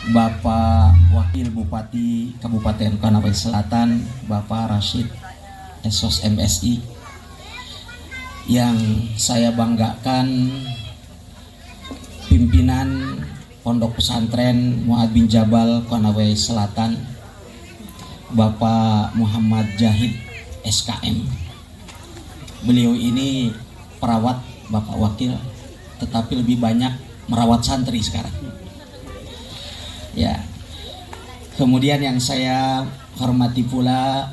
Bapak Wakil Bupati Kabupaten Konawe Selatan, Bapak Rashid Esos MSI, yang saya banggakan pimpinan Pondok Pesantren Mu'ad bin Jabal Konawe Selatan, Bapak Muhammad Jahid SKM. Beliau ini perawat, Bapak Wakil, tetapi lebih banyak merawat santri sekarang. Ya. Kemudian yang saya hormati pula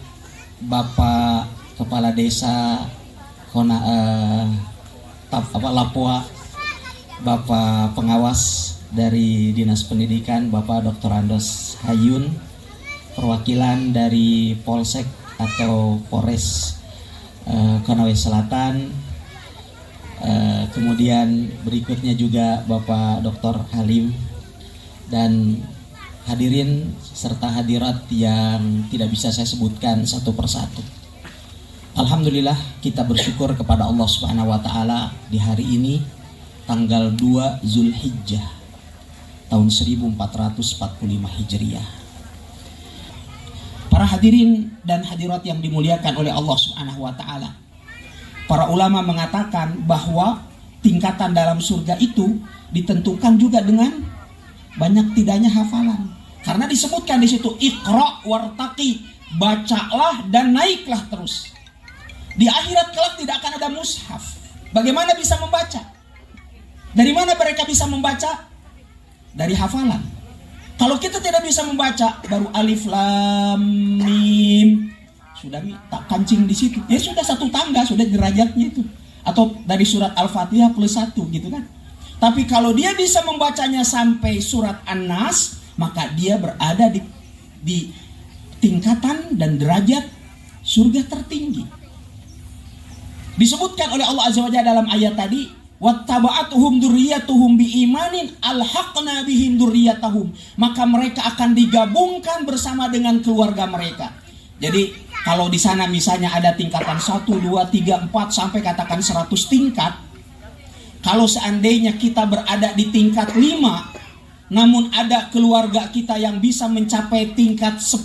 Bapak Kepala Desa Lapua, Bapak Pengawas dari Dinas Pendidikan, Bapak Dr. Andos Hayun, perwakilan dari Polsek atau Polres Konawe Selatan, kemudian berikutnya juga Bapak Dr. Halim, dan hadirin serta hadirat yang tidak bisa saya sebutkan satu persatu. Alhamdulillah, kita bersyukur kepada Allah Subhanahu wa taala di hari ini tanggal 2 Zulhijjah tahun 1445 Hijriah. Para hadirin dan hadirat yang dimuliakan oleh Allah Subhanahu wa taala, para ulama mengatakan bahwa tingkatan dalam surga itu ditentukan juga dengan banyak tidaknya hafalan. Karena disebutkan di situ Iqra wartaqi, bacalah dan naiklah terus. Di akhirat kelak tidak akan ada mushaf. Bagaimana bisa membaca? Dari mana mereka bisa membaca? Dari hafalan. Kalau kita tidak bisa membaca, baru alif lam mim, sudah tak kancing di situ. Ya sudah satu tangga, sudah derajatnya itu. Atau dari surat Al-Fatihah plus 1 gitu kan. Tapi kalau dia bisa membacanya sampai surat An-Nas, maka dia berada di tingkatan dan derajat surga tertinggi. Disebutkan oleh Allah Azza wa Jalla dalam ayat tadi, wattaba'atuhum dzurriyyatuhum biimanin alhaqna bihim dzurriyyatahum, maka mereka akan digabungkan bersama dengan keluarga mereka. Jadi kalau di sana misalnya ada tingkatan 1, 2, 3, 4 sampai katakan 100 tingkat, kalau seandainya kita berada di tingkat 5, namun ada keluarga kita yang bisa mencapai tingkat 10,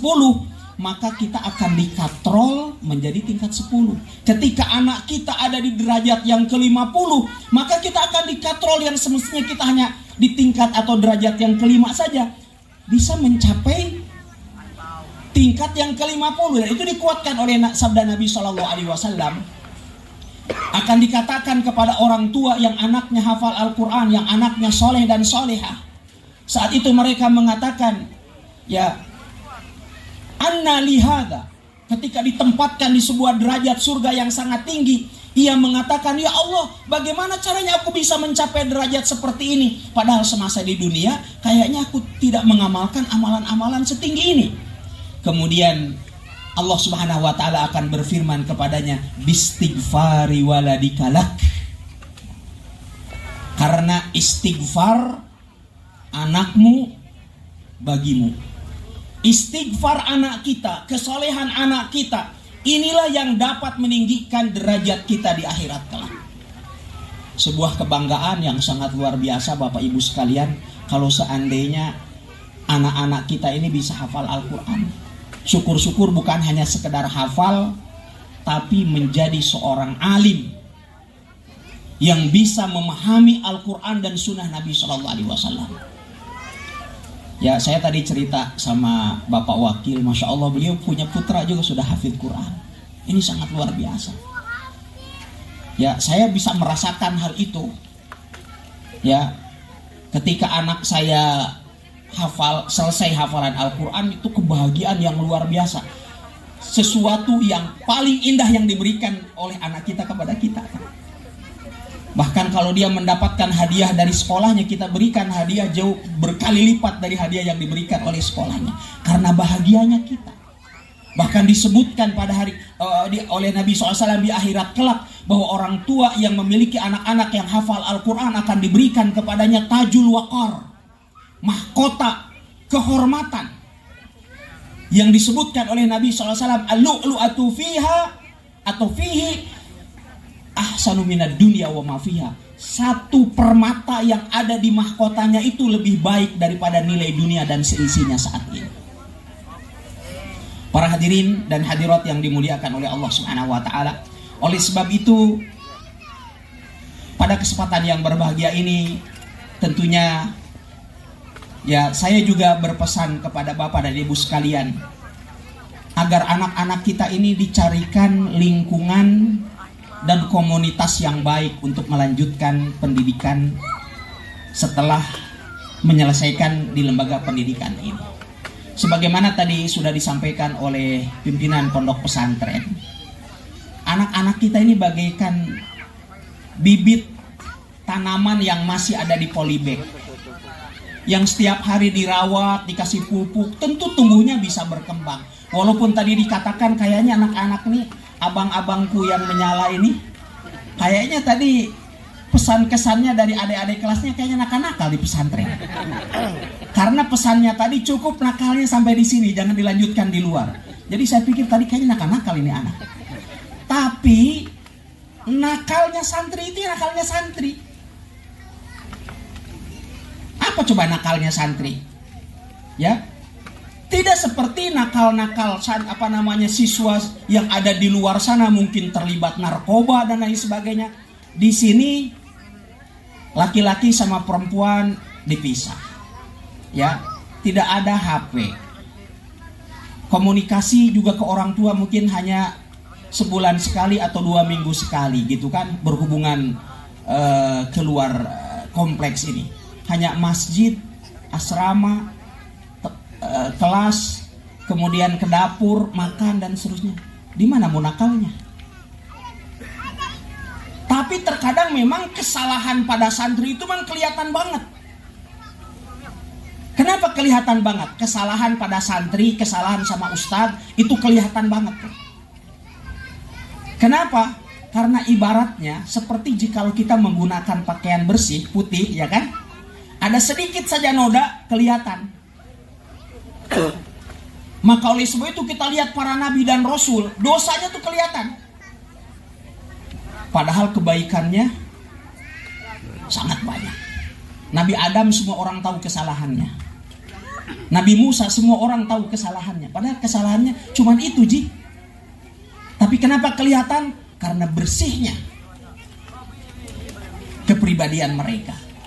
maka kita akan dikatrol menjadi tingkat 10. Ketika anak kita ada di derajat yang ke-50, maka kita akan dikatrol yang semestinya kita hanya di tingkat atau derajat yang ke-5 saja, bisa mencapai tingkat yang ke-50. Dan itu dikuatkan oleh sabda Nabi SAW. Akan dikatakan kepada orang tua yang anaknya hafal Al-Quran, yang anaknya soleh dan solehah, saat itu mereka mengatakan, ya, anna lihada, ketika ditempatkan di sebuah derajat surga yang sangat tinggi, ia mengatakan, ya Allah, bagaimana caranya aku bisa mencapai derajat seperti ini? Padahal semasa di dunia, kayaknya aku tidak mengamalkan amalan-amalan setinggi ini. Kemudian Allah Subhanahu wa taala akan berfirman kepadanya, bistighfari waladikalak, karena istighfar anakmu bagimu. Istighfar anak kita, kesolehan anak kita, inilah yang dapat meninggikan derajat kita di akhirat kelak. Sebuah kebanggaan yang sangat luar biasa Bapak Ibu sekalian, kalau seandainya anak-anak kita ini bisa hafal Al-Quran. Syukur-syukur bukan hanya sekedar hafal, tapi menjadi seorang alim yang bisa memahami Al-Quran dan sunnah Nabi SAW. Ya, saya tadi cerita sama Bapak Wakil, Masya Allah, beliau punya putra juga sudah hafid Quran. Ini sangat luar biasa. Ya, saya bisa merasakan hal itu. Ya, ketika anak saya selesai hafalan Al-Quran, itu kebahagiaan yang luar biasa. Sesuatu yang paling indah yang diberikan oleh anak kita kepada kita. Bahkan kalau dia mendapatkan hadiah dari sekolahnya, kita berikan hadiah jauh berkali lipat dari hadiah yang diberikan oleh sekolahnya. Karena bahagianya kita. Bahkan disebutkan pada oleh Nabi SAW di akhirat kelak, bahwa orang tua yang memiliki anak-anak yang hafal Al-Quran akan diberikan kepadanya tajul waqar, mahkota kehormatan, yang disebutkan oleh Nabi SAW, al-lu'lu'atu fiha atau fihi ahsanu minad dunya wa ma fiha. Satu permata yang ada di mahkotanya itu lebih baik daripada nilai dunia dan seisinya saat ini. Para hadirin dan hadirat yang dimuliakan oleh Allah Subhanahu wa taala. Oleh sebab itu, pada kesempatan yang berbahagia ini tentunya ya saya juga berpesan kepada Bapak dan Ibu sekalian agar anak-anak kita ini dicarikan lingkungan dan komunitas yang baik untuk melanjutkan pendidikan setelah menyelesaikan di lembaga pendidikan ini. Sebagaimana tadi sudah disampaikan oleh pimpinan pondok pesantren, anak-anak kita ini bagaikan bibit tanaman yang masih ada di polybag, yang setiap hari dirawat, dikasih pupuk, tentu tumbuhnya bisa berkembang. Walaupun tadi dikatakan kayaknya anak-anak nih, abang-abangku yang menyala ini, kayaknya tadi pesan kesannya dari adik-adik kelasnya kayaknya nakal-nakal di pesantren. Karena pesannya tadi cukup nakalnya sampai di sini, jangan dilanjutkan di luar. Jadi saya pikir tadi kayaknya nakal-nakal ini anak. Tapi nakalnya santri itu nakalnya santri. Apa coba nakalnya santri? Ya, tidak seperti nakal-nakal siswa yang ada di luar sana, mungkin terlibat narkoba dan lain sebagainya. Di sini laki-laki sama perempuan dipisah. Ya, tidak ada HP. Komunikasi juga ke orang tua mungkin hanya sebulan sekali atau 2 minggu sekali gitu kan, berhubungan keluar kompleks ini. Hanya masjid, asrama, kelas, kemudian ke dapur, makan dan seterusnya. Di mana mau nakalnya? Tapi terkadang memang kesalahan pada santri itu memang kelihatan banget. Kenapa kelihatan banget? Kesalahan pada santri, kesalahan sama ustadz itu kelihatan banget. Kenapa? Karena ibaratnya seperti jikalau kita menggunakan pakaian bersih, putih, ya kan? Ada sedikit saja noda, kelihatan. Maka oleh sebab itu kita lihat para nabi dan rasul, dosanya tuh kelihatan. Padahal kebaikannya sangat banyak. Nabi Adam semua orang tahu kesalahannya. Nabi Musa semua orang tahu kesalahannya. Padahal kesalahannya cuman itu, Ji. Tapi kenapa kelihatan? Karena bersihnya kepribadian mereka.